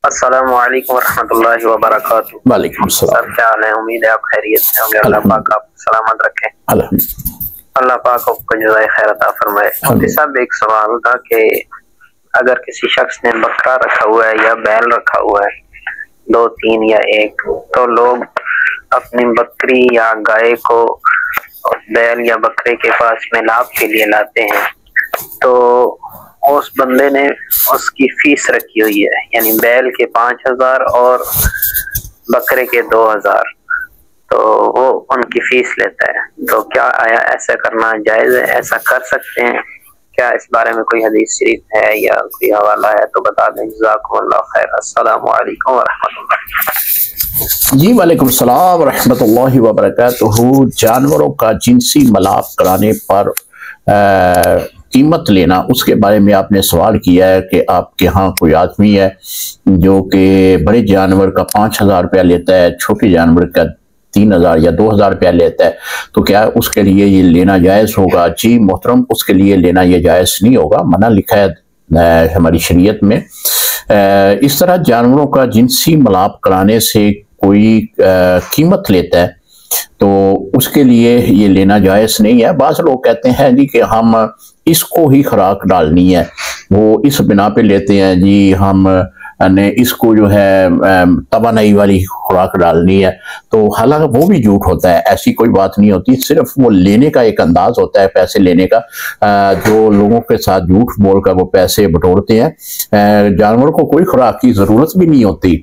السلام علیکم ورحمۃ اللہ وبرکاتہ۔ وعلیکم السلام۔ سر کیا حال ہے؟ امید ہے آپ خیریت سے ہوں گے۔ اللہ پاک آپ سلامت رکھے۔ اللہ پاک آپ کو جزائے خیر عطا فرمائے۔ مفتی صاحب ایک سوال تھا کہ اگر کسی شخص نے بکرا رکھا ہوا ہے یا بیل رکھا ہوا ہے، 2 3 یا 1، تو لوگ اپنی بکری یا گائے کو بیل یا بکرے کے پاس میلاب کے لیے لاتے ہیں، تو اس بندے نے اس کی فیس رکھی ہوئی ہے، یعنی بیل کے 5000 اور بکرے کے 2000، تو وہ ان کی فیس لیتا ہے۔ تو کیا آیا ایسا کرنا جائز ہے؟ ایسا کر سکتے ہیں کیا؟ اس بارے میں کوئی حدیث شریف ہے یا کوئی حوالہ ہے تو بتا دیں۔ جزاکم اللہ خیر۔ السلام علیکم ورحمۃ اللہ۔ جی وعلیکم السلام ورحمۃ اللہ وبرکاتہ۔ جانوروں کا جنسی ملاپ کرانے پر قیمت لینا، اس کے بارے میں آپ نے سوال کیا ہے کہ آپ کے ہاں کوئی آدمی ہے جو کہ بڑے جانور کا 5000 روپیہ لیتا ہے، چھوٹے جانور کا 3000 یا 2000 روپیہ لیتا ہے، تو کیا اس کے لیے یہ لینا جائز ہوگا؟ جی محترم، اس کے لیے لینا یہ جائز نہیں ہوگا، منع لکھا ہے ہماری شریعت میں۔ اس طرح جانوروں کا جنسی ملاپ کرانے سے کوئی قیمت لیتا ہے تو اس کے لیے یہ لینا جائز نہیں ہے۔ بعض لوگ کہتے ہیں جی کہ ہم اس کو ہی خوراک ڈالنی ہے، وہ اس بنا پہ لیتے ہیں جی ہم نے اس کو جو ہے توانائی والی خوراک ڈالنی ہے، تو حالانکہ وہ بھی جھوٹ ہوتا ہے، ایسی کوئی بات نہیں ہوتی، صرف وہ لینے کا ایک انداز ہوتا ہے پیسے لینے کا، جو لوگوں کے ساتھ جھوٹ بول کر وہ پیسے بٹورتے ہیں۔ جانور کو کوئی خوراک کی ضرورت بھی نہیں ہوتی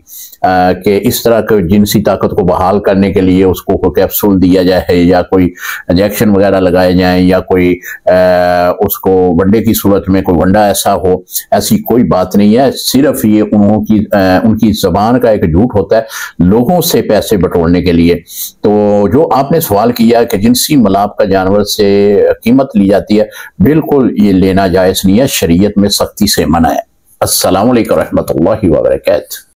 کہ اس طرح کے جنسی طاقت کو بحال کرنے کے لیے اس کو کوئی کیپسول دیا جائے یا کوئی انجیکشن وغیرہ لگائے جائیں یا کوئی اس کو ونڈے کی صورت میں کوئی ونڈا ایسا ہو، ایسی کوئی بات نہیں ہے۔ صرف یہ ان کی زبان کا ایک جھوٹ ہوتا ہے لوگوں سے پیسے بٹورنے کے لیے۔ تو جو آپ نے سوال کیا کہ جنسی ملاپ کا جانور سے قیمت لی جاتی ہے، بالکل یہ لینا جائز نہیں ہے، شریعت میں سختی سے منع ہے۔ السلام علیکم ورحمۃ اللہ وبرکاتہ۔